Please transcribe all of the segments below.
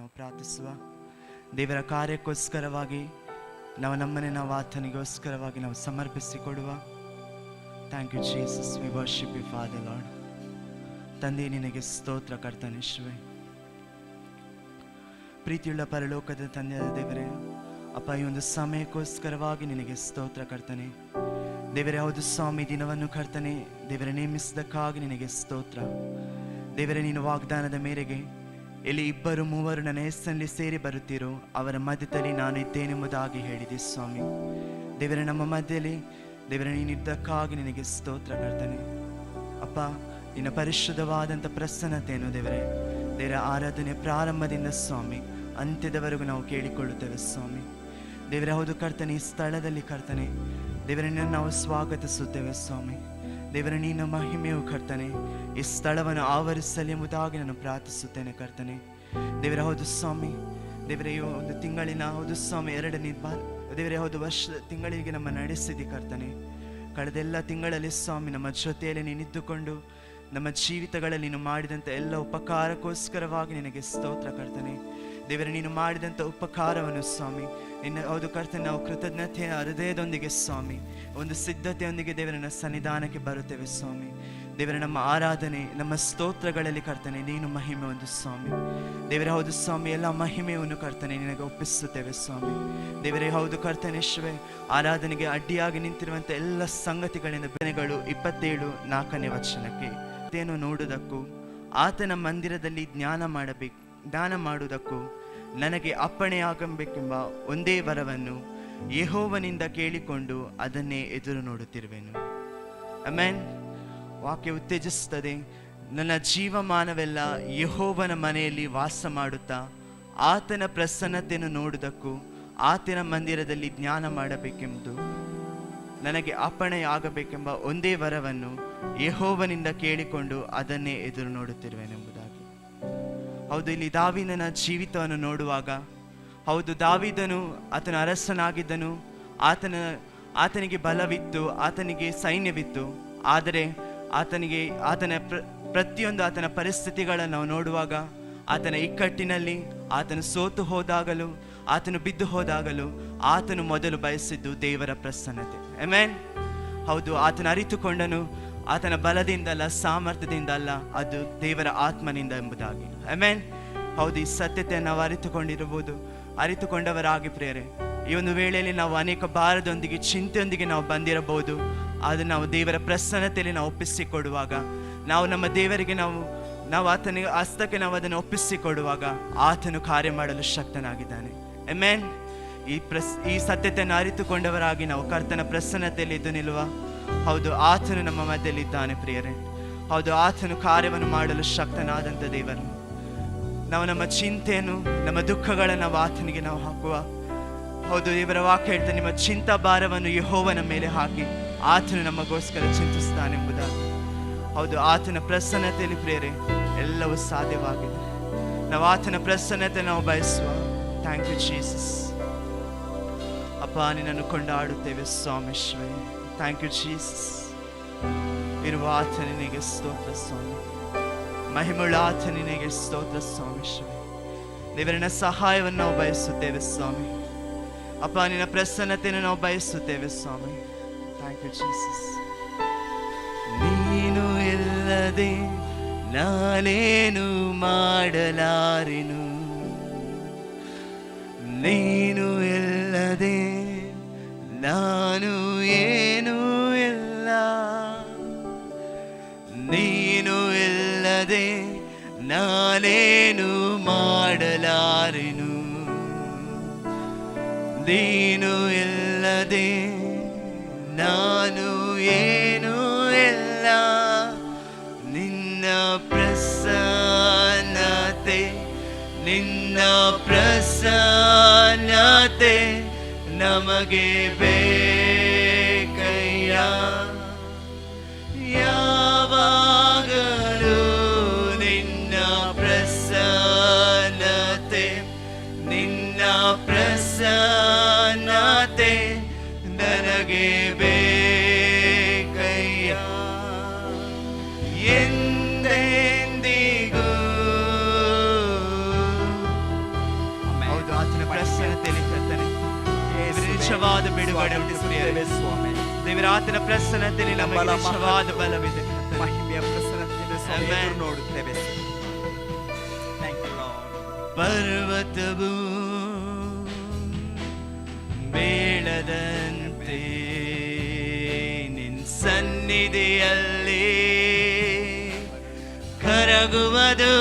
ನಾವು ಪ್ರಾರ್ಥಿಸುವ. ದೇವರ ಕಾರ್ಯಕ್ಕೋಸ್ಕರವಾಗಿ ನಾವು ನಮ್ಮನ್ನೇ ನಾವು ಆತನಿಗೋಸ್ಕರವಾಗಿ ನಾವು ಸಮರ್ಪಿಸಿಕೊಡುವ. Thank you Jesus, we worship you Father Lord. ತಂದೆ ನಿನಗೆ ಸ್ತೋತ್ರ ಕರ್ತನೇಶ್ವೇ. ಪ್ರೀತಿಯುಳ್ಳ ಪರಲೋಕದ ತಂದೆಯಾದ ದೇವರೇ, ಅಪ್ಪ ಈ ಒಂದು ಸಮಯಕ್ಕೋಸ್ಕರವಾಗಿ ನಿನಗೆ ಸ್ತೋತ್ರ ಕರ್ತನೆ. ದೇವರೇ, ಹೌದು ಸ್ವಾಮಿ, ದಿನವನ್ನು ಕರ್ತನೆ ದೇವರೇ ನೇಮಿಸಿದ್ದಕ್ಕಾಗಿ ನಿನಗೆ ಸ್ತೋತ್ರ. ದೇವರೇ, ನೀನು ವಾಗ್ದಾನದ ಮೇರೆಗೆ ಎಲ್ಲಿ 2-3 ನನ್ನ ಹೆಸರಲ್ಲಿ ಸೇರಿ ಬರುತ್ತೀರೋ ಅವರ ಮಧ್ಯದಲ್ಲಿ ನಾನು ಇದ್ದೇನೆಂಬುದಾಗಿ ಹೇಳಿದೆ ಸ್ವಾಮಿ. ದೇವರೇ, ನಮ್ಮ ಮಧ್ಯದಲ್ಲಿ ದೇವರೇ ನೀನಿದ್ದಕ್ಕಾಗಿ ನಿನಗೆ ಸ್ತೋತ್ರ ಕರ್ತನೆ. ಅಪ್ಪ, ನಿನ್ನ ಪರಿಶುದ್ಧವಾದಂಥ ಪ್ರಸನ್ನತೆಯನ್ನು ದೇವರ ಆರಾಧನೆ ಪ್ರಾರಂಭದಿಂದ ಸ್ವಾಮಿ ಅಂತ್ಯದವರೆಗೂ ನಾವು ಕೇಳಿಕೊಳ್ಳುತ್ತೇವೆ ಸ್ವಾಮಿ. ದೇವರೇ, ಹೌದು ಕರ್ತನೆ, ಈ ಸ್ಥಳದಲ್ಲಿ ಕರ್ತನೆ ದೇವರೇ ನಾವು ಸ್ವಾಗತಿಸುತ್ತೇವೆ ಸ್ವಾಮಿ. ದೇವರೇ, ನಿನ್ನ ಮಹಿಮೆಯು ಕರ್ತನೆ ಈ ಸ್ಥಳವನ್ನು ಆವರಿಸಲಿ ಎಂಬುದಾಗಿ ನಾನು ಪ್ರಾರ್ಥಿಸುತ್ತೇನೆ ಕರ್ತನೆ. ದೇವರೇ, ಹೌದು ಸ್ವಾಮಿ, ದೇವರೇ, ಈ ಒಂದು ತಿಂಗಳಿನ ಹೌದು ಸ್ವಾಮಿ 2ನೇ ದೇವರೇ, ಹೌದು ವರ್ಷ ತಿಂಗಳಿಗೆ ನಮ್ಮ ನಡೆಸಿದಿ ಕರ್ತನೆ. ಕಳೆದೆಲ್ಲ ತಿಂಗಳಲ್ಲಿ ಸ್ವಾಮಿ ನಮ್ಮ ಜೊತೆಯಲ್ಲಿ ನೀನಿದ್ದುಕೊಂಡು ನಮ್ಮ ಜೀವಿತಗಳಲ್ಲಿ ನೀನು ಮಾಡಿದಂಥ ಎಲ್ಲ ಉಪಕಾರಕ್ಕೋಸ್ಕರವಾಗಿ ನಿನಗೆ ಸ್ತೋತ್ರ ಕರ್ತನೆ. ದೇವರೇ, ನೀನು ಮಾಡಿದಂಥ ಉಪಕಾರವನ್ನು ಸ್ವಾಮಿ ನಿನ್ನ ಹೌದು ಕರ್ತನೆ ನಾವು ಕೃತಜ್ಞತೆಯ ಹೃದಯದೊಂದಿಗೆ ಸ್ವಾಮಿ ಒಂದು ಸಿದ್ಧತೆಯೊಂದಿಗೆ ದೇವರನ್ನ ಸನ್ನಿಧಾನಕ್ಕೆ ಬರುತ್ತೇವೆ ಸ್ವಾಮಿ. ದೇವರ ನಮ್ಮ ಆರಾಧನೆ ನಮ್ಮ ಸ್ತೋತ್ರಗಳಲ್ಲಿ ಕರ್ತನೆ ನೀನು ಮಹಿಮೆ ಒಂದು ಸ್ವಾಮಿ. ದೇವರೇ, ಹೌದು ಸ್ವಾಮಿ, ಎಲ್ಲ ಮಹಿಮೆಯನ್ನು ಕರ್ತನೆ ನಿನಗೆ ಒಪ್ಪಿಸುತ್ತೇವೆ ಸ್ವಾಮಿ. ದೇವರೇ, ಹೌದು ಕರ್ತನೇಶ್ವೇ, ಆರಾಧನೆಗೆ ಅಡ್ಡಿಯಾಗಿ ನಿಂತಿರುವಂಥ ಎಲ್ಲ ಸಂಗತಿಗಳಿಂದ ಬೆನೆಗಳು 27:4ನೇ ವಚನಕ್ಕೆ ಏನು ನೋಡುವುದಕ್ಕೂ ಆತನ ಮಂದಿರದಲ್ಲಿ ಜ್ಞಾನ ಮಾಡುವುದಕ್ಕೂ ನನಗೆ ಅಪ್ಪಣೆಯಾಗಬೇಕೆಂಬ ಒಂದೇ ವರವನ್ನು ಯೆಹೋವನಿಂದ ಕೇಳಿಕೊಂಡು ಅದನ್ನೇ ಎದುರು ನೋಡುತ್ತಿರುವೆನು. ಆಮೆನ್. ವಾಕ್ಯ ಉತ್ತೇಜಿಸುತ್ತದೆ, ನನ್ನ ಜೀವಮಾನವೆಲ್ಲ ಯೆಹೋವನ ಮನೆಯಲ್ಲಿ ವಾಸ ಮಾಡುತ್ತಾ ಆತನ ಪ್ರಸನ್ನತೆಯನ್ನು ನೋಡುವುದಕ್ಕೂ ಆತನ ಮಂದಿರದಲ್ಲಿ ಜ್ಞಾನ ಮಾಡಬೇಕೆಂಬುದು ನನಗೆ ಅಪ್ಪಣೆಯಾಗಬೇಕೆಂಬ ಒಂದೇ ವರವನ್ನು ಯೆಹೋವನಿಂದ ಕೇಳಿಕೊಂಡು ಅದನ್ನೇ ಎದುರು ನೋಡುತ್ತಿರುವೆನೆಂಬುದಾಗಿ. ಹೌದು, ಇಲ್ಲಿ ದಾವೀದನ ಜೀವಿತವನ್ನು ನೋಡುವಾಗ ಹೌದು ದಾವೀದನು ಆತನ ಅರಸನಾಗಿದ್ದನು, ಆತನಿಗೆ ಬಲವಿತ್ತು, ಆತನಿಗೆ ಸೈನ್ಯವಿತ್ತು. ಆದರೆ ಆತನ ಪ್ರತಿಯೊಂದು ಆತನ ಪರಿಸ್ಥಿತಿಗಳನ್ನು ನಾವು ನೋಡುವಾಗ ಆತನ ಇಕ್ಕಟ್ಟಿನಲ್ಲಿ ಆತನು ಸೋತು ಹೋದಾಗಲೂ ಆತನು ಬಿದ್ದು ಹೋದಾಗಲೂ ಆತನು ಮೊದಲು ಬಯಸಿದ್ದು ದೇವರ ಪ್ರಸನ್ನತೆ. ಆಮೆನ್. ಹೌದು, ಆತನ ಅರಿತುಕೊಂಡನು ಆತನ ಬಲದಿಂದ ಅಲ್ಲ, ಸಾಮರ್ಥ್ಯದಿಂದ ಅಲ್ಲ, ಅದು ದೇವರ ಆತ್ಮನಿಂದ ಎಂಬುದಾಗಿ. ಆಮೆನ್. ಹೌದು, ಈ ಸತ್ಯತೆಯನ್ನು ನಾವು ಅರಿತುಕೊಂಡವರಾಗಿ ಪ್ರೇರೆ ಈ ಒಂದು ವೇಳೆಯಲ್ಲಿ ನಾವು ಅನೇಕ ಭಾರದೊಂದಿಗೆ ಚಿಂತೆಯೊಂದಿಗೆ ನಾವು ಬಂದಿರಬಹುದು. ಅದು ನಾವು ದೇವರ ಪ್ರಸನ್ನತೆಯಲ್ಲಿ ನಾವು ಒಪ್ಪಿಸಿಕೊಡುವಾಗ, ನಾವು ನಮ್ಮ ದೇವರಿಗೆ ನಾವು ಆತನಿಗೆ ಹಸ್ತಕ್ಕೆ ನಾವು ಅದನ್ನು ಒಪ್ಪಿಸಿಕೊಡುವಾಗ ಆತನು ಕಾರ್ಯ ಮಾಡಲು ಶಕ್ತನಾಗಿದ್ದಾನೆ. ಆಮೆನ್. ಈ ಸತ್ಯತೆಯನ್ನು ಅರಿತುಕೊಂಡವರಾಗಿ ನಾವು ಕರ್ತನ ಪ್ರಸನ್ನತೆಯಲ್ಲಿ ಇದ್ದು ನಿಲ್ಲುವ. ಹೌದು, ಆತನು ನಮ್ಮ ಮಧ್ಯದಲ್ಲಿದ್ದಾನೆ ಪ್ರಿಯರೇ. ಹೌದು, ಆತನು ಕಾರ್ಯವನ್ನು ಮಾಡಲು ಶಕ್ತನಾದಂಥ ದೇವರು. ನಾವು ನಮ್ಮ ಚಿಂತೆಯನ್ನು ನಮ್ಮ ದುಃಖಗಳನ್ನು ನಾವು ಆತನಿಗೆ ನಾವು ಹಾಕುವ. ಹೌದು, ದೇವರ ವಾಕ್ಯ ಹೇಳ್ತಾನೆ, ನಿಮ್ಮ ಚಿಂತಾ ಭಾರವನ್ನು ಯೆಹೋವನ ಮೇಲೆ ಹಾಕಿ ಆತನು ನಮಗೋಸ್ಕರ ಚಿಂತಿಸ್ತಾನೆಂಬುದಾಗಿ. ಹೌದು, ಆತನ ಪ್ರಸನ್ನತೆಯಲ್ಲಿ ಪ್ರಿಯರೇ ಎಲ್ಲವೂ ಸಾಧ್ಯವಾಗಿದೆ. ನಾವು ಆತನ ಪ್ರಸನ್ನತೆ ನಾವು ಬಯಸುವ. Thank you Jesus. ಅಪ್ಪ, ನಿನ್ನನ್ನು ಕೊಂಡಾಡುತ್ತೇವೆ ಸ್ವಾಮಿಶ್ವೇ. Thank you Jesus. ಇರುವ ಆತನಿಗೆ ಸ್ತೋತ್ರ ಸ್ವಾಮಿ. ಮಹಿಮುಳ್ಳ ಆತನಿಗೆ ಸ್ತೋತ್ರ ಸ್ವಾಮಿಶ್ವೇ. ದೇವರನ್ನ ಸಹಾಯವನ್ನು ನಾವು ಬಯಸುತ್ತೇವೆ ಸ್ವಾಮಿ. ಅಪ್ಪ, ನಿನ್ನ ಪ್ರಸನ್ನತೆಯನ್ನು ನಾವು ಬಯಸುತ್ತೇವೆ ಸ್ವಾಮಿ. Thank you Jesus. ನೀನು ಇಲ್ಲದೆ ನಾನೇನು ಮಾಡಲಾರೆನು, ನೀನು ಇಲ್ಲದೆ ನಾನು ಏನೂ ಇಲ್ಲ, ನೀನು ಇಲ್ಲದೆ ನಾನೇನು ಮಾಡಲಾರೆನು, ನೀನು ಇಲ್ಲದೆ ನಾನು ಏನೂ ಇಲ್ಲ. ನಿನ್ನ ಪ್ರಸನ್ನತೆ ನಮಗೆ ಬೇಕಯ್ಯ. ಯಾವಾಗಲೂ ನಿನ್ನ ಪ್ರಸನ್ನತೆ ನನಗೆ ಬೇಕಯ್ಯ. ಎಂದೆಂದಿಗೂ ವಿಶೇಷವಾದ ಬಿಡುಗಡೆ ಉಂಟು ಪ್ರಿಯರೇ. ಸ್ವಾಮಿ. ದೇವರ ಆತನ ಪ್ರಸನ್ನತೆಯಲ್ಲಿ ನಮಗೆ ವಿಶೇಷವಾದ ಬಲವಿದೆ. ಮಹಿಮೆಯ ಪ್ರಸನ್ನತೆಯನ್ನು ಸ್ವಾಮಿ ಎದುರು ನೋಡುತ್ತೇವೆ. Thank you Lord. ಪರ್ವತವು ಬೇಡದಂತೆ ನಿನ್ ಸನ್ನಿಧಿಯಲ್ಲಿ ಕರಗುವುದು.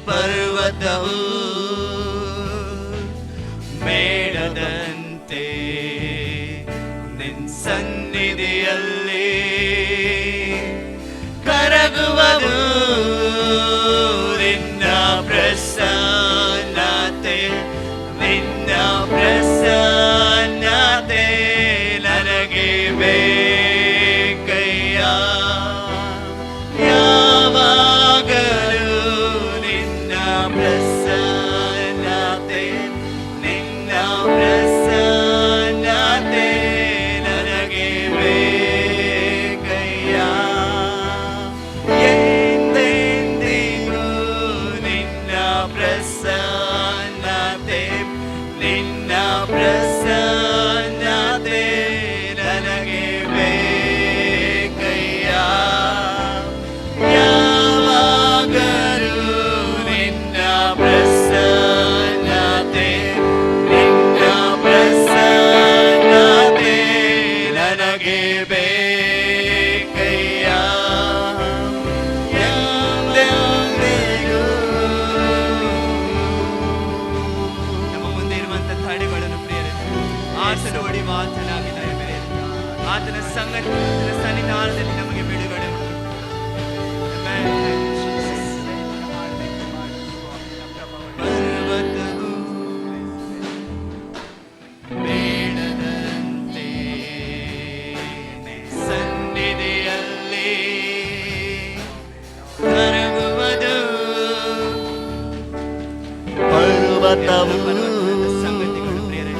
ಪರ್ವತವು ಬೇಡದಂತೆ ನಿನ್ ಸನ್ನಿಧಿಯಲ್ಲಿ ಕರಗುವುದು. ನಿನ್ನ ಪ್ರಸನ್ನತೆ, ನಿನ್ನ ಪ್ರಸನ್ನತೆ ನನಗೆ ಬೇಕಯ್ಯ. ಯಾವಾಗಲೂ ನಿನ್ನ ಪ್ರಸನ್ನತೆ, ನಿನ್ನ ಪ್ರಸನ್ನತೆ ನನಗೆ ಬೇಕಯ್ಯ. ಎಂದೆಂದಿಗೂ ನಿನ್ನ ಪ್ರಸನ್ನತೆ, ನಿನ್ನ ಪ್ರಸನ್ನತೆ ನನಗೆ ಬೇಕಯ್ಯ. ಯಾವಾಗಲೂ ನಿನ್ನ ಪ್ರಸನ್ನತೆ, ನಿನ್ನ ಪ್ರಸನ್ನತೆ ನನಗೆ ಬೇಕಯ್ಯ. ಎಂದೆಂದಿಗೂ. ನಮ್ಮ ಮುಂದೆ ಇರುವಂತಹ ತಡೆಗಳನ್ನು ಪ್ರಿಯರೇ ಆತನ ಒಡಿ ವಾಚನಾಗಿದ್ದಾರೆ ಪ್ರಿಯರೇ. ಆತನ ಸಂಗತಿ, ಆತನ ಸನ್ನಿಧಾನದಲ್ಲಿ ನಮಗೆ ಬಿಡುಗಡೆ ಉಂಟು. Amen. Thank you, Jesus. ಪರ್ವತವು ಬೇಡದಂತೆ ನಿನ್ನ ಸನ್ನಿಧಿಯಲ್ಲಿ ಕರಗುವುದು. ಪರ್ವತವು ಸಂಗತಿಗಳು ಪ್ರಿಯರೇ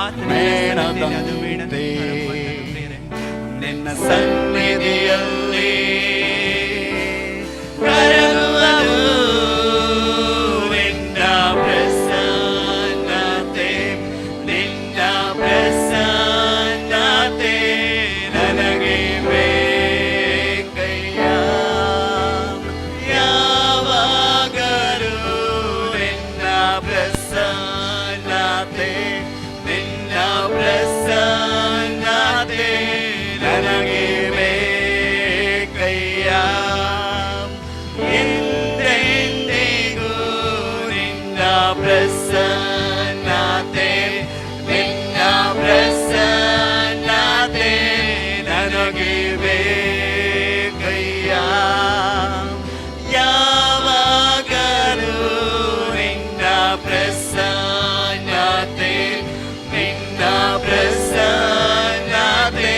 ಆತನ ಸನ್ನಿಧಿಯಲ್ಲಿ ಅದು ಬೇಡದಂತೆ ಪ್ರಿಯರೇ ನಿನ್ನ ಸನ್ನಿಧಿಯಲ್ಲಿ ಕರಗುವುದು. ನಿನ್ನ ಪ್ರಸನ್ನತೆ, ನಿನ್ನ ಪ್ರಸನ್ನತೆ ನನಗೆ ಬೇಕಯ್ಯ. ಯಾವಾಗಲೂ ನಿನ್ನ ಪ್ರಸನ್ನತೆ, ನಿನ್ನ ಪ್ರಸನ್ನತೆ ನನಗೆ ಬೇಕಯ್ಯ. ಎಂದೆಂದಿಗೂ ನಿನ್ನ ಪ್ರಸನ್ನತೆ, ನಿನ್ನ ಪ್ರಸನ್ನತೆ ನನಗೆ ಬೇಕಯ್ಯ. ಯಾವಾಗಲೂ ನಿನ್ನ ಪ್ರಸನ್ನತೆ, ನಿನ್ನ ಪ್ರಸನ್ನತೆ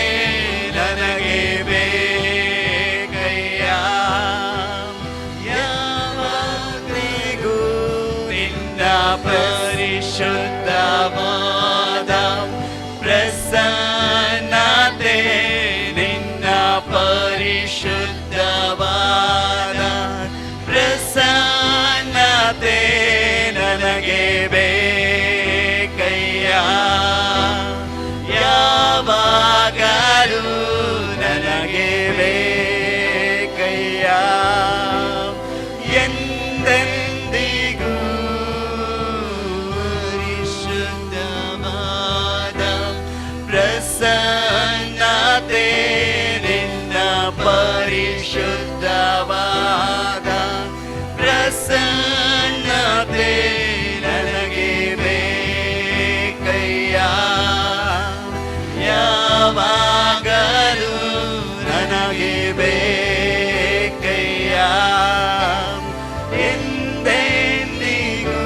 ನನಗೆ ಬೇಕಯ್ಯ. ಯಾವಾಗಲಿಗೂ ನಿನ್ನ ಪರಿಶುದ್ಧವಾದ ಪ್ರಸನ್ನತೆ, ನಿನ್ನ ಪರಿಶುದ್ಧವಾದ ಪ್ರಸನ್ನತೆ ನನಗೆ ಬೇಕಯ್ಯ. ಯಾವಾಗಲೂ ನನಗೆ ಬೇಕಯ್ಯ. ಎಂದೆಂದಿಗೂ ಪರಿಶುದ್ಧವಾದ ಪ್ರಸನ್ನತೆ, ನಿನ್ನ ಪರಿಶುದ್ಧವಾದ ಪ್ರಸನ್ನತೆ ನನಗೆ ಬೇಕಯ್ಯ. ಯಾವಾಗಲೂ ನನಗೆ ಬೇಕಯ್ಯ. ಎಂದೆಂದಿಗೂ.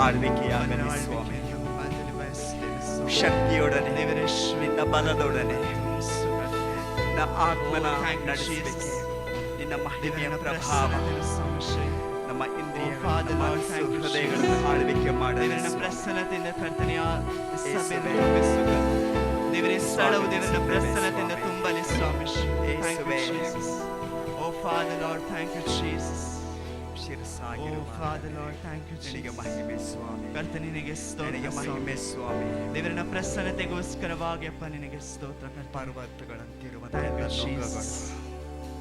ಆಳ್ವಿಕೆಯಾಗಲಿ ಸ್ವಾಮಿ. ಶಕ್ತಿಯೊಡನೆ, ನಿನ್ನ ಬಲದೊಡನೆ, ನಿನ್ನ ಆತ್ಮನ ನಡೆಸುವಿಕೆ, ನಿನ್ನ ಮಹಿಮೆಯ ಪ್ರಭಾವ ನಮ್ಮ ಇಂದ್ರಿಯ ಹೃದಯಗಳನ್ನು ಆಳ್ವಿಕೆ ಮಾಡಲಿ. ಪ್ರಸನ್ನತೆಯಿಂದ ಕರ್ತನೆಯ ಸಭೆಯನ್ನು ತುಂಬಿಸುಗ. ದೇವರೇ ಸ್ಥಳವು ದೇವರ ಪ್ರಸನ್ನತೆಯಿಂದ ತುಂಬಲಿ ಸ್ವಾಮಿ. Thank you, Jesus. Oh Father Lord, thank you Jesus. ಓ ಶಿರಸಾಗಿರುವ ಫಾದರ್ ಲಾರ್ಡ್ ಥ್ಯಾಂಕ್ ಯು ನಿನಗೆ ಜೀಸಸ್ ಮಹಿಮೆ ಸ್ವಾಮಿ, ಕರ್ತನೆ ನಿನಗೆ ನಿನಗೆ ಸ್ತೋತ್ರ ಮಹಿಮೆ ಸ್ವಾಮಿ. ದೇವರನ್ನ ಪ್ರಸನ್ನತೆಗೋಸ್ಕರವಾಗಿ ಅಪ್ಪ ನಿನಗೆ ಸ್ತೋತ್ರ ಕರ್ತನೆ. ಪರ್ವತಗಳಂತಿರುವಂತಹ Thank you, ಲೋಕಗಳು Jesus.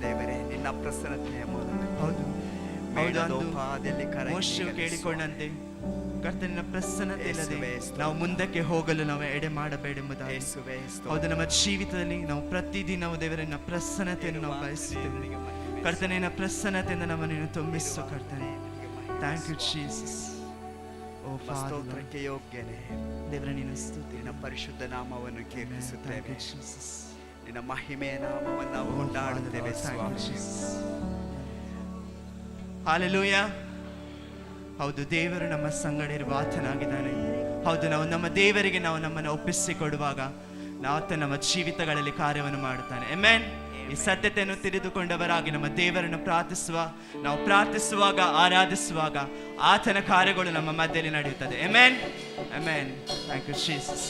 ದೇವರೇ ನಿನ್ನ ಪ್ರಸನ್ನತೆಯ ಮೂಲಕ ಹೌದು ಹೌದು ಮೇಣದೋಪಾದಿಯಲ್ಲಿ ಮೋಶೆಯು ಕೇಳಿಕೊಂಡಂತೆ ಕರ್ತನಿನ ಪ್ರಸನ್ನತೆ ಇಲ್ಲದೆ ಯೇಸುವೇ ಸ್ತೋತ್ರ. ನಾವು ಮುಂದಕ್ಕೆ ಹೋಗಲು ನಾವು ಎಡೆ ಮಾಡಬೇಡೆಂಬುದಾಗಿ ಯೇಸುವೇ ಸ್ತೋತ್ರ. ಹೌದು ನಮ್ಮ ಜೀವಿತದಲ್ಲಿ ನಾವು ಪ್ರತಿದಿನ ದೇವರನ್ನ ಪ್ರಸನ್ನತೆಯನ್ನು ನಾವು ಬಯಸುತ್ತೇವೆ. ಕರ್ತನಿನ ಪ್ರಸನ್ನತೆಯಿಂದ ನಮ್ಮನ್ನು ತುಂಬಿಸು ಕರ್ತನೆ. Thank you Jesus. ಓ ಫಾದರ್ ಸ್ತೋತ್ರಕ್ಕೆ ಯೋಗ್ಯನೇ. ದೇವರ ನಿನ್ನ ಸ್ತುತಿ. ನಿನ್ನ ಪರಿಶುದ್ಧ ನಾಮವನ್ನು ಥ್ಯಾಂಕ್ ಕೀರ್ತಿಸುತ್ತೇವೆ. You Jesus. ನಿನ್ನ ಮಹಿಮೆಯ ನಾಮವನ್ನು ನಾವು ಕೊಂಡಾಡುತ್ತೇವೆ ಸ್ವಾಮಿ. ಹಾಲೆಲೂಯ. ಹೌದು ದೇವರು ನಮ್ಮ ಸಂಗಡ ಇರುವ ಆತನಾಗಿದ್ದಾನೆ. ಹೌದು ನಾವು ನಮ್ಮ ದೇವರಿಗೆ ನಾವು ನಮ್ಮನ್ನು ಒಪ್ಪಿಸಿಕೊಡುವಾಗ ಆತ ನಮ್ಮ ಜೀವಿತಗಳಲ್ಲಿ ಕಾರ್ಯವನ್ನು ಮಾಡುತ್ತಾನೆ. ಆಮೆನ್. ಈ ಸತ್ಯತೆಯನ್ನು ತಿಳಿದುಕೊಂಡವರಾಗಿ ನಮ್ಮ ದೇವರನ್ನು ನಾವು ಪ್ರಾರ್ಥಿಸುವಾಗ ಆರಾಧಿಸುವಾಗ ಆತನ ಕಾರ್ಯಗಳು ನಮ್ಮ ಮಧ್ಯದಲ್ಲಿ ನಡೆಯುತ್ತದೆ. Amen amen. Thank you Jesus.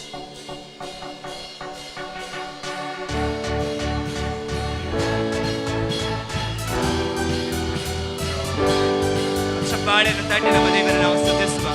ಚಪ್ಪಾಳೆಯನ್ನು ತಟ್ಟಿ ನಮ್ಮ ದೇವರನ್ನು ನಾವು ಸ್ತುತಿಸುವ.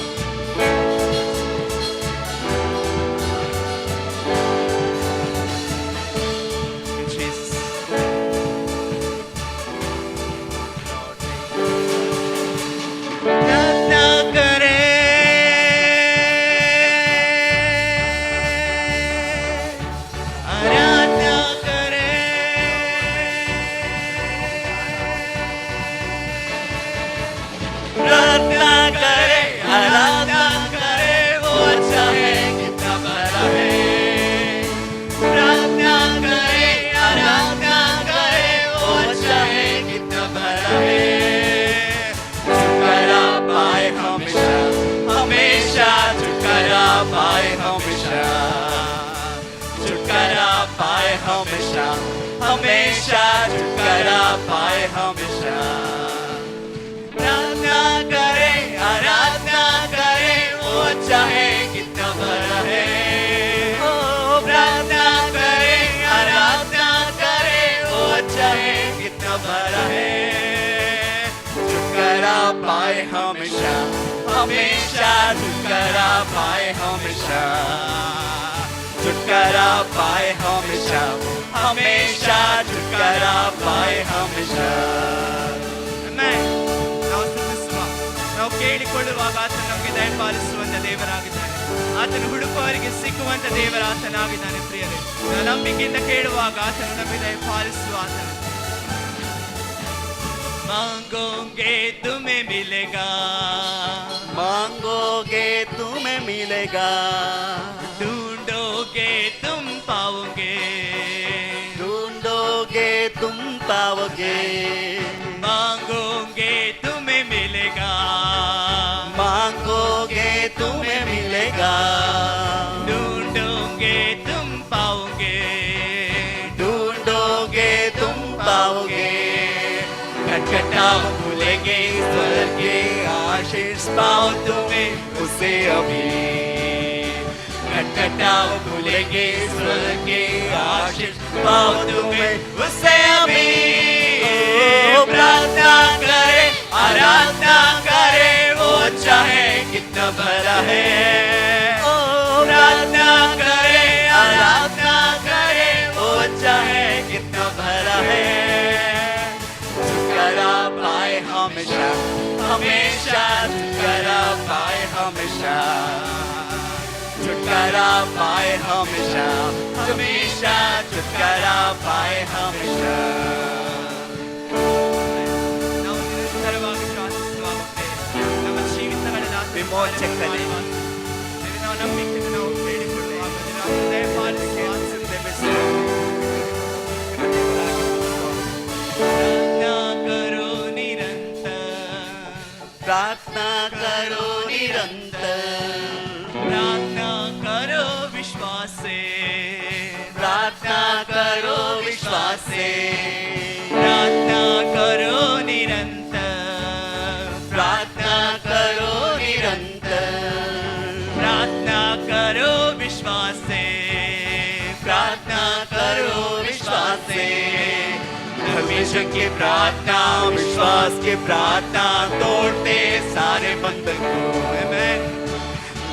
हमेशा छुटकारा पाए हमेशा। प्रार्थना करे आराधना करे वो चाहे कितना बड़ा है। ओ प्रार्थना करे आराधना करे वो चाहे कितना बड़ा है। छुटकारा पाए हमेशा हमेशा छुटकारा पाए हमेशा। छुटकारा पाए हमेशा हमेशा छुटकारा पाए हमेशा। ನಾವು ಕೇಳಿಕೊಳ್ಳುವಾಗ ಆತ ನಮಗೆ ದಯಪಾಲಿಸುವಂತ ದೇವರಾಗಿದ್ದಾನೆ. ಆತನು ಹುಡುಕುವವರಿಗೆ ಸಿಕ್ಕುವಂತ ದೇವರ ಆತನಾಗಿದ್ದಾನೆ. ಪ್ರಿಯರೇ, ನಾವು ನಂಬಿಕೆಯಿಂದ ಕೇಳುವಾಗ ಆತನು ನಮಗೆ ದಯಪಾಲಿಸುವ ಆತನು. मांगोगे तुम्हें मिलेगा, मांगोगे तुम्हें मिलेगा। ढूंढोगे तुम पाओगे, ढूंढोगे तुम पाओगे। मांगोगे तुम्हें मिलेगा, मांगोगे तुम्हें मिलेगा। ढूंढोगे तुम पाओगे, ढूंढोगे तुम पाओगे। खटखटाओ खुलेंगे स्वर्ग के, आशीष पाओ तुम्हें उसे अभी। खटखटाओ खुलेंगे स्वर्ग के, आशीष पाओ तुम्हें उसे अभी। प्रार्थना करे आराधना करे वो चाहे कितना भला है। प्रार्थना करे आराधना करे वो चाहे कितना भला है। छुटकारा पाए हमेशा हमेशा छुटकारा पाए हमेशा। छुटकारा पाए हमेशा हमेशा छुटकारा पाए हमेशा। ನಾವು ನಿರಂತರವಾಗಿ ಪ್ರಾರ್ಥಿಸುವಾಗಲೇ ನಮ್ಮ ಜೀವಿತಗಳಲ್ಲಿ ಆತನು ವಿಮೋಚಕನೇ, ನಾವು ನಂಬಿಕೆಯಿಂದ ನಾವು ಬೇಡಿಕೊಳ್ಳುವಾಗ ನಾವು ದಯಪಾಲಿಸುವ ಆತನು. प्रार्थना करो निरंतर, प्रार्थना करो विश्वास से, प्रार्थना करो विश्वास से। प्रार्थना करो निरंतर, प्रार्थना करो निरंतर। प्रार्थना करो विश्वास से, प्रार्थना करो विश्वास से। धर्मेशन की प्रार्थना विश्वास की प्रार्थना तोड़ते सारे बंधन को आमेन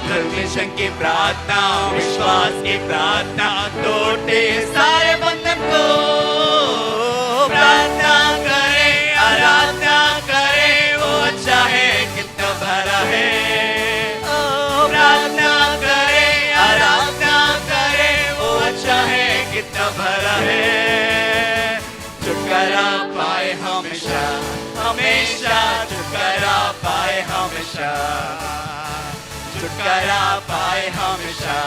धर्मेशन की प्रार्थना विश्वास की प्रार्थना तोड़ते सारे बंधन को प्रार्थना करे आराधना करे वो अच्छा है कितना भरा है प्रार्थना करे आराधना करे वो अच्छा है कितना भरा है छुटकारा पाए हमेशा हमेशा छुटकारा पाए हमेशा छुटकारा पाए हमेशा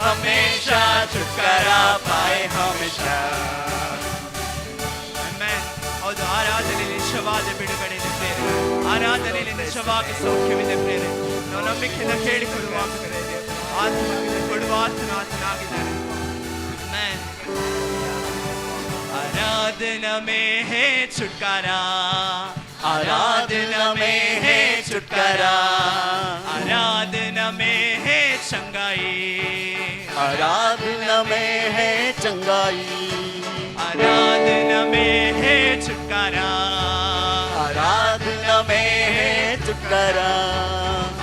हमेशा छुटकारा पाए हमेशा ಆಮೆನ್ ಹೌದು ಆರಾಧನೆಯಲ್ಲಿ ನಿಜವಾದ ಬಿಡುಗಡೆ ಇದೆ ಪ್ರೇರೆ ಆರಾಧನೆಯಲ್ಲಿ ನಿಜವಾದ ಸೌಖ್ಯವಿದೆ ಪ್ರೇರೆ ನಾವು ನಂಬಿಕೆಯಿಂದ ಕೇಳಿಕೊಳ್ಳುವ ಆತ್ಮವಿದೆ ಕೊಡುವ ಆತನಾಗಿದ್ದಾನೆ ಆಮೆನ್ आराधना में है छुटकारा आराधना में है छुटकारा आराधना में है चंगाई आराधना में है चंगाई आराधना में है छुटकारा आराधना में है छुटकारा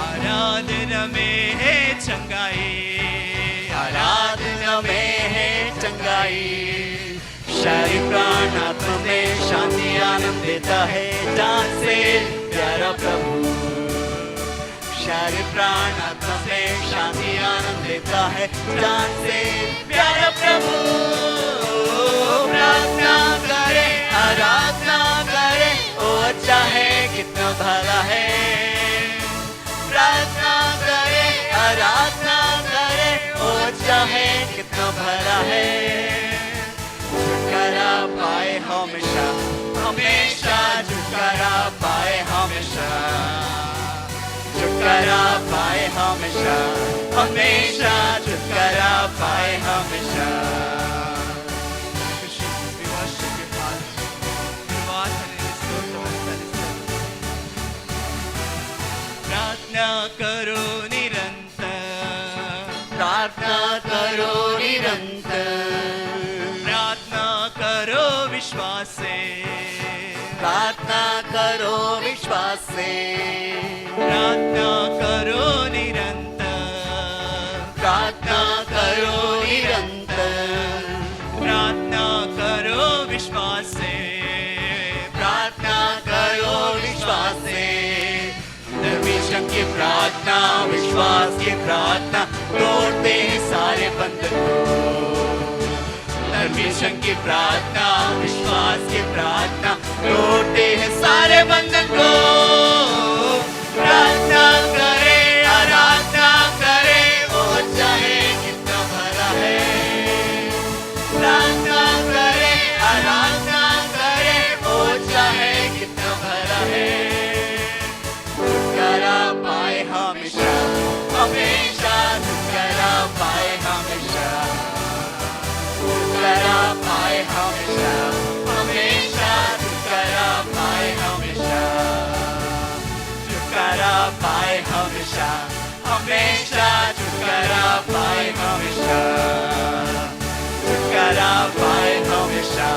आराधना में है चंगाई आराधना में है चंगाई शरीर प्राण आत्मा में शांति आनंद देता है जान से प्यारा प्रभु शरीर प्राण आत्मा में शांति आनंद देता है जान से प्यारा प्रभु प्रार्थना करे आराधना करे वो अच्छा है कितना भला है प्रार्थना करे आराधना करे वो अच्छा है कितना भला है छुटकारा पाए हमेशा हमेशा छुटकारा पाए हमेशा छुटकारा पाए हमेशा हमेशा छुटकारा पाए हमेशा प्रार्थना करो निरंतर प्रार्थना करो निरंतर प्रार्थना करो विश्वास से प्रार्थना करो विश्वास से प्रार्थना करो निरंतर प्रार्थना करो निरंतर प्रार्थना करो विश्वास से प्रार्थना करो विश्वास से धर्मेशन की प्रार्थना विश्वास की प्रार्थना तोड़ते हैं सारे बंधन को धर्मेशन की प्रार्थना विश्वास की प्रार्थना तोड़ते हैं सारे बंधन को प्रार्थना करे आराधना करे वो चाहे कितना भला है प्रार्थना करे आराधना करे वो चाहे कितना भला है छुटकारा पाए हमेशा हमेशा छुटकारा पाए हमेशा छुटकारा पाए हमेशा हमेशा छुटकारा पाए हमेशा छुटकारा पाए हमेशा हमेशा छुटकारा पाए हमेशा छुटकारा पाए हमेशा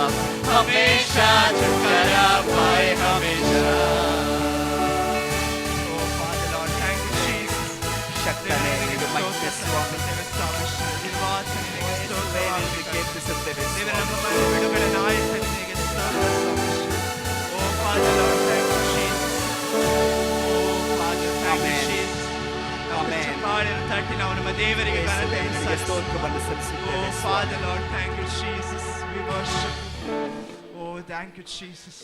हमेशा छुटकारा पाए हमेशा ಶಕ್ತನೇ ನಿನಗೆ ಮಹಿಮೆ ಸ್ವಾಮಿ ಕೀರ್ತಿಸುತ್ತೇವೆ ದೇವರ ನಮ್ಮ ಬಿಡುಗಡೆ ನಾಯಕನಿಗೆ ಸ್ತೋತ್ರ ಸ್ವಾಮಿ. ಓ Father Lord, thank you, Jesus. O Father, thank you, Jesus. Amen. ಚಪ್ಪಾಳೆಯನ್ನು ತಟ್ಟಿ ನಾವು ನಮ್ಮ ದೇವರಿಗೆ ಘನತೆಯನ್ನು ನಿನಗೆ ಸಲ್ಲಿಸುತ್ತೇವೆ. ಸ್ತೋತ್ರವನ್ನು ಓ ಸಲ್ಲಿಸುತ್ತೇವೆ Father Lord, thank you, Jesus. We worship you. Oh, thank you, Jesus.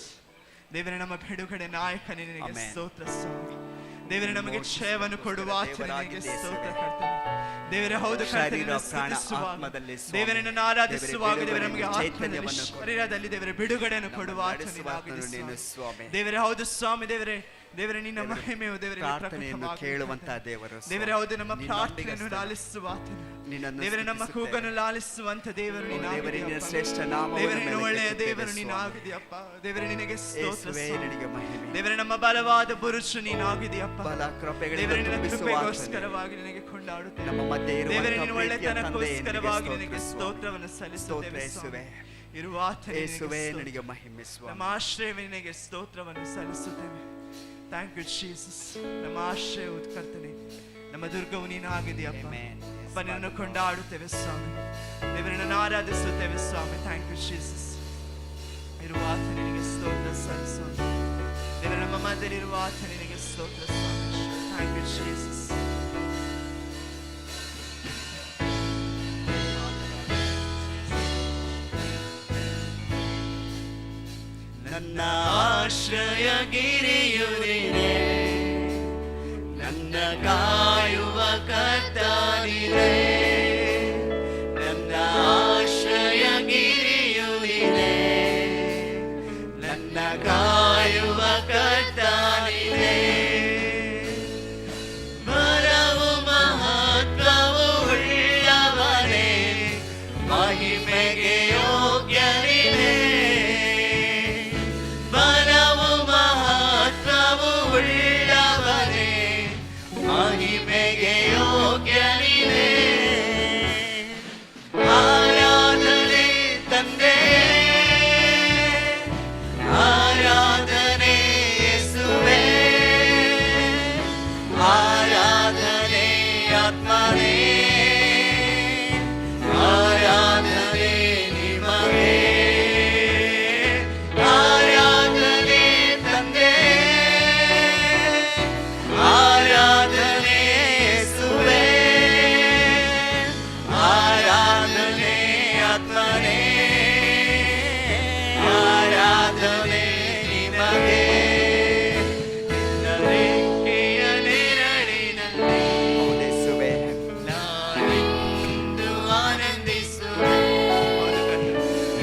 ದೇವರೇ ನಮ್ಮ ಬಿಡುಗಡೆ ನಾಯಕನೇ ನಿನಗೆ Amen. ಸ್ತೋತ್ರ ಸ್ವಾಮಿ. ದೇವರೇ ನಮಗೆ ಕ್ಷಯವನ್ನು ಕೊಡುವ ಆತನಿಗೆ ಸ್ತೋತ್ರ ಕರ್ತನೆ. ದೇವರೇ ಹೌದು ಶರೀರ, ಕರ್ತನೆ ಪ್ರಾಣ, ಸ್ತುತಿಸುವಾಗ ಆತ್ಮದಲ್ಲಿ ಸ್ವಾಮಿ. ದೇವರನ್ನು ಆರಾಧಿಸುವಾಗ ದೇವರೇ, ದೇವರೇ ನಮಗೆ ಆತ್ಮದಲ್ಲಿ ಚೈತನ್ಯವನ್ನು ಕೊಡು. ಶರೀರದಲ್ಲಿ ದೇವರೇ ಬಿಡುಗಡೆಯನ್ನು ಕೊಡುವ ನಡೆಸುವಾತನು ನೀನು ಆತನಿಗೆ ಸ್ವಾಮಿ. ದೇವರೇ ಹೌದು ಸ್ವಾಮಿ. ದೇವರೇ ದೇವರೇ ನಿನ್ನ ಮಹಿಮೆಯು ದೇವರೇ ಪ್ರಾರ್ಥನೆಯನ್ನು ಕೇಳುವಂತ ದೇವರು ದೇವರೇ ಹೌದು ನಮ್ಮ ನಿನ್ನ ಪ್ರಾರ್ಥನೆಯನ್ನು ನಂಬಿಗಸ್ತನು. ಲಾಲಿಸುವ ಆತನು. ನಿನ್ನನ್ನು ದೇವರೇ ನಮ್ಮ ಸ್ತುತಿಸುತ್ತೇವೆ. ಕೂಗನ್ನು ಲಾಲಿಸುವಂತ ದೇವರು ದೇವರೇ, ನಿನ್ನ ನೀನಾಗಿದೆಯಪ್ಪ. ಶ್ರೇಷ್ಠ ನಾಮವನ್ನು ದೇವರೇ ನಿನ್ನ ಮೇಲೆ ಒಳ್ಳೆಯ ಕೆತ್ತುತ್ತೇವೆ ದೇವರು ಸ್ವಾಮಿ. ನೀನಾಗಿದೆಯಪ್ಪ. ದೇವರೇ ನಿನಗೆ ಸ್ತೋತ್ರ ಯೇಸುವೇ, ಸ್ವಾಮಿ. ನಿನಗೆ ಮಹಿಮೆ. ದೇವರೇ ನಮ್ಮ ಬಲವಾದ ಬುರುಷು ನೀನಾಗಿದೆಯಪ್ಪ. ಬಲ ಕೃಪೆಗಳಿಂದ ದೇವರೇ ನಿನ್ನ ತುಂಬಿಸುವ ಕೃಪೆಗೋಸ್ಕರವಾಗಿ ನಿನಗೆ ಕೊಂಡಾಡುತ್ತೇವೆ. ನಮ್ಮ ಮಧ್ಯೆ ದೇವರೇ ಇರುವಂತ ನಿನ್ನ ಪ್ರೀತಿಯ ತಂದೆಯೇ, ನಿನಗೆ ಒಳ್ಳೆತನಕ್ಕೋಸ್ಕರವಾಗಿ ನಿನಗೆ ಸ್ತೋತ್ರ ಸ್ತೋತ್ರವನ್ನು ಸ್ತೋತ್ರ ಸಲ್ಲಿಸುತ್ತೇವೆ ಯೇಸುವೇ. ಸ್ವಾಮಿ. ಇರುವ ಆತನೇ ಯೇಸುವೇ ನಿನಗೆ ನಿನಗೆ ಸ್ತೋತ್ರ. ಮಹಿಮೆ ನಮ್ಮ ಸ್ವಾಮಿ. ಆಶ್ರಯವೇ ನಿನಗೆ ಸ್ತೋತ್ರವನ್ನು ಸಲ್ಲಿಸುತ್ತೇವೆ. Thank you Jesus. ನಮ್ಮ ಆಶ್ರಯವು ಕರ್ತನೆ, ನಮ್ಮ ದುರ್ಗವು ನೀನಾಗಿದೆಯಪ್ಪ. Amen. ಅಪ್ಪ ನಿನ್ನನ್ನು ಕೊಂಡಾಡುತ್ತೇವೆ ಸ್ವಾಮಿ, ದೇವರನ್ನು ಆರಾಧಿಸುತ್ತೇವೆ ಸ್ವಾಮಿ. Thank you Jesus. ಇರುವ ಆತನೇ ನಿನಗೆ ಸ್ತೋತ್ರ ಸಲ್ಲಿಸೋಣ ದೇವರ, ನಮ್ಮ ಮಧ್ಯದಲ್ಲಿರುವ ಆತನೇ ನಿನಗೆ ಸ್ತೋತ್ರ ಸ್ವಾಮಿ. Thank you Jesus. ನನ್ನ ಆಶ್ರಯ ಗಿರಿಯು ನೀನೇ, ನನ್ನ ಕಾಯುವ ಕರ್ತ ನೀನೇ. ನನ್ನ ಆಶ್ರಯ ಗಿರಿಯು ನೀನೇ, ನನ್ನ ಕಾಯುವ ಕರ್ತ ನೀನೇ. ಬಲವು ಮಹತ್ವವು ಉಳ್ಳವನೇ, ಮಹಿಮೆಗೆ ಯೋಗ್ಯ ನೀನೇ. ಬಲವು ಮಹತ್ವವು ಉಳ್ಳವನೇ, ಮಹಿಮೆಗೆ ಯೋಗ್ಯ ನೀನೇ. ಆರಾಧನೆ ತಂದೆ, ಆರಾಧನೆ ಯೇಸುವೇ, ಆರಾಧನೆ ಆತ್ಮನೇ, ಆರಾಧನೆ ನಿಮಗೆ. ಆರಾಧನೆ ತಂದೆ, ಆರಾಧನೆ ಯೇಸುವೇ, ಆರಾಧನೆ ಆತ್ಮನೇ, ಆರಾಧನೆ ನಿಮಗೆ. ನಿನ್ನ ರೆಕ್ಕೆಯ ನೆರಳಿನಲ್ಲಿ ಯೇಸುವೇ ನಾನೆಂದು ಆನಂದಿಸುವೆ.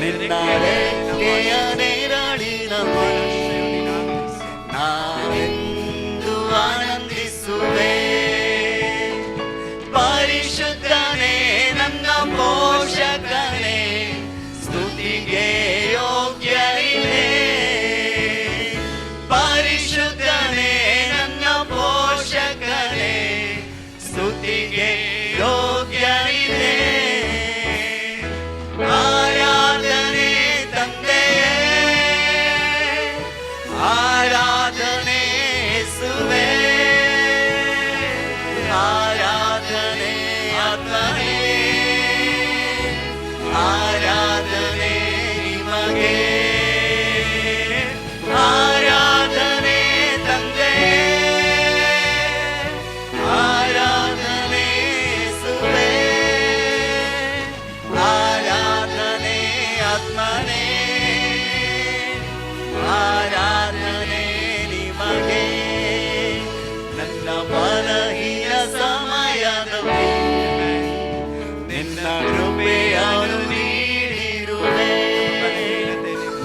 ನಿನ್ನ ರೆಕ್ಕೆಯ ನೆರಳಿನಲ್ಲಿ ನಾನೆಂದು ಆನಂದಿಸುವೆ. ಪರಿಶುದ್ಧನೇ ನನ್ನ ಪೋಷಕನೇ, ಸ್ತುತಿಗೆ ಯೋಗ್ಯ ನೀನೇ. ಪರಿಶುದ್ಧನೇ ನನ್ನ ಪೋಷಕನೇ, ಸ್ತುತಿಗೆ ಯೋಗ್ಯ ನೀನೇ. ಆರಾಧನೆ ತಂದೆಯೇ, ಆರಾಧನೆ ಯೇಸುವೇ, ಆರಾಧನೆ ಆತ್ಮನೇ, ಆರಾಧನೆ ನಿಮಗೆ. ಆರಾಧನೆ ತಂದೆಯೇ, ಆರಾಧನೆ ಯೇಸುವೇ, ಆರಾಧನೆ ಆತ್ಮನೇ, ಆರಾಧನೆ ನಿಮಗೆ. ನನ್ನ ಬಲಹೀನ ಸಮಯದಲ್ಲಿ ನಿನ್ನ ಕೃಪೆಯನ್ನು ನೀಡಿರುವೆ.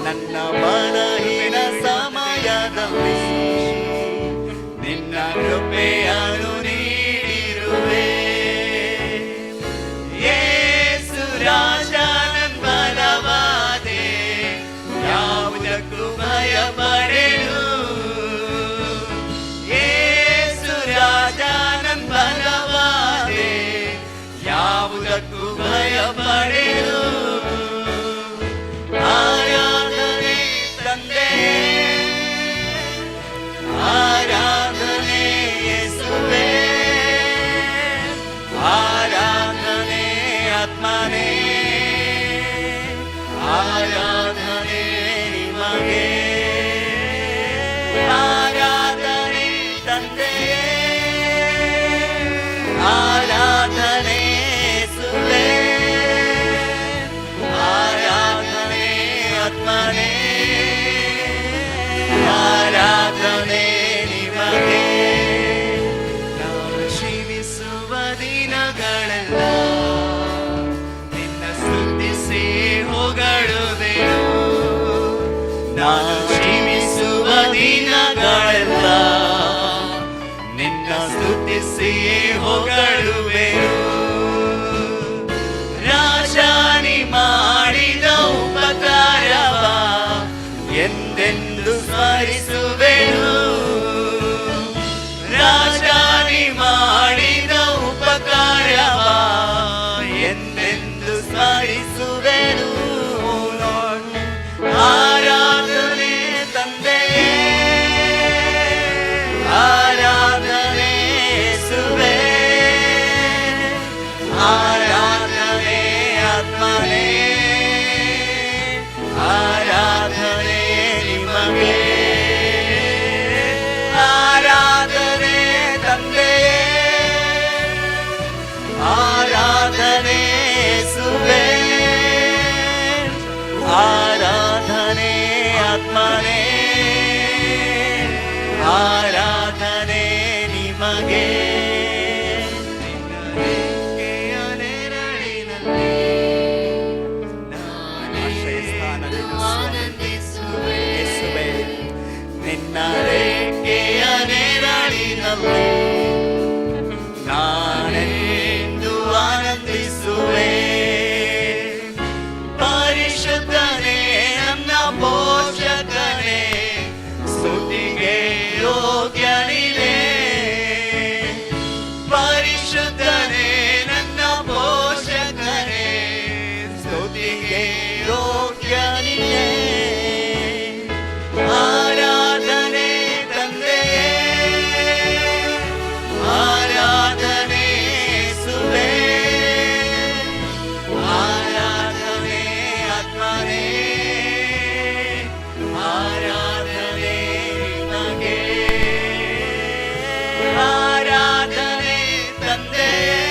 ನನ್ನ ಬಲಹೀನ ಸಮಯದಲ್ಲಿ ನಿನ್ನ ಕೃಪೆಯನ್ನು ನೀಡಿರುವೆ. ಯೇಸು ರಾಜ ನನ್ನ ಬಲವಾದೆ, ಯಾವುದಕ್ಕೂ ಭಯಪಡೆನು. ಯೇಸು ರಾಜ ನನ್ನ ಬಲವಾದೆ, ಯಾವುದಕ್ಕೂ ಭಯಪಡೆನು. ಆರಾಧನೆ ತಂದೆಯೇ, ಆರಾಧನೆ ಯೇಸುವೇ, ಆರಾಧನೆ ಆತ್ಮನೇ, ಆರಾಧನೆ ನಿಮಗೆ. ಆರಾಧನೆ ತಂದೆಯೇ, ಆರಾಧನೆ ಯೇಸುವೇ, ಆರಾಧನೆ ಆತ್ಮನೇ, ಆರಾಧನೆ ನಿಮಗೆ. ನಾನು ಜೀವಿಸುವ ದಿನಗಳೆಲ್ಲ ನಿನ್ನ ಸ್ತುತಿಸಿ ಹೊಗಳುವೆನು. ನಾನು ಜೀವಿಸುವ ದಿನಗಳೆಲ್ಲ ನಿನ್ನ ಸ್ತುತಿಸಿ ಹೊಗಳುವೆನು. ರಾಜಾನಿ ಮಾಡಿದ ಉಪಕಾರವ ಎಂದೆಂದು ಸ್ಮರಿಸುವೆನು. ರಾಜಾನಿ ಮಾಡಿದ ಉಪಕಾರವ ಎಂದೆಂದು ಸ್ಮರಿಸುವೆನು. ಆನಂದಿಸುವೆ. ಯೇಸುವೇ, ನಿನ್ನ ರೆಕ್ಕೆಯ ನೆರಳಿನಲ್ಲಿ ನಾನೆಂದು ಆನಂದಿಸುವೆ. ಪರಿಶುದ್ಧನೇ ನನ್ನ ಪೋಷಕನೇ, ಸ್ತುತಿಗೆ ಯೋಗ್ಯ ನೀನೇ. ಪರಿಶುದ್ಧನೇ ನನ್ನ ಪೋಷಕನೇ, ಸ್ತುತಿಗೆ ಯೋಗ್ಯ ನೀನೇ. ಆರಾಧನೆ ತಂದೆಯೇ, ಆರಾಧನೆ ಯೇಸುವೇ, ಆರಾಧನೆ ಆತ್ಮನೇ, ಆರಾಧನೆ ನಿನಗೆ. ಆರಾಧನೆ ತಂದೆಯೇ,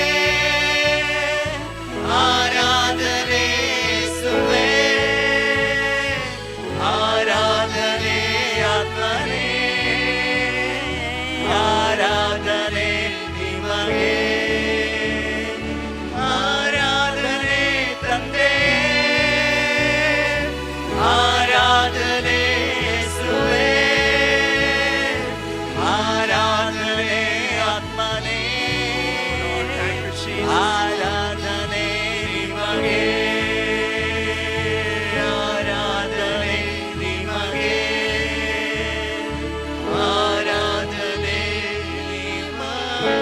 ಆರಾಧನೆ ಯೇಸುವೇ, ಆರಾಧನೆ ಆತ್ಮನೇ, ಆರಾಧನೆ ನಿಮಗೆ. ಆರಾಧನೆ ತಂದೆಯೇ, ಆರಾಧನೆ ಯೇಸುವೇ, ಆರಾಧನೆ ಆತ್ಮನೇ, ಆರಾಧನೆ ನಿಮಗೆ. ಆರಾಧನೆ ನಿಮಗೆ, ಆರಾಧನೆ ನಿಮಗೆ.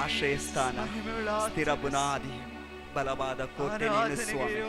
ಆಶ್ರಯ ಸ್ಥಾನ, ಸ್ಥಿರ ಬುನಾದಿ, ಬಲವಾದ ಕೋಟೆ ನೀನು ಸ್ವಾಮಿ.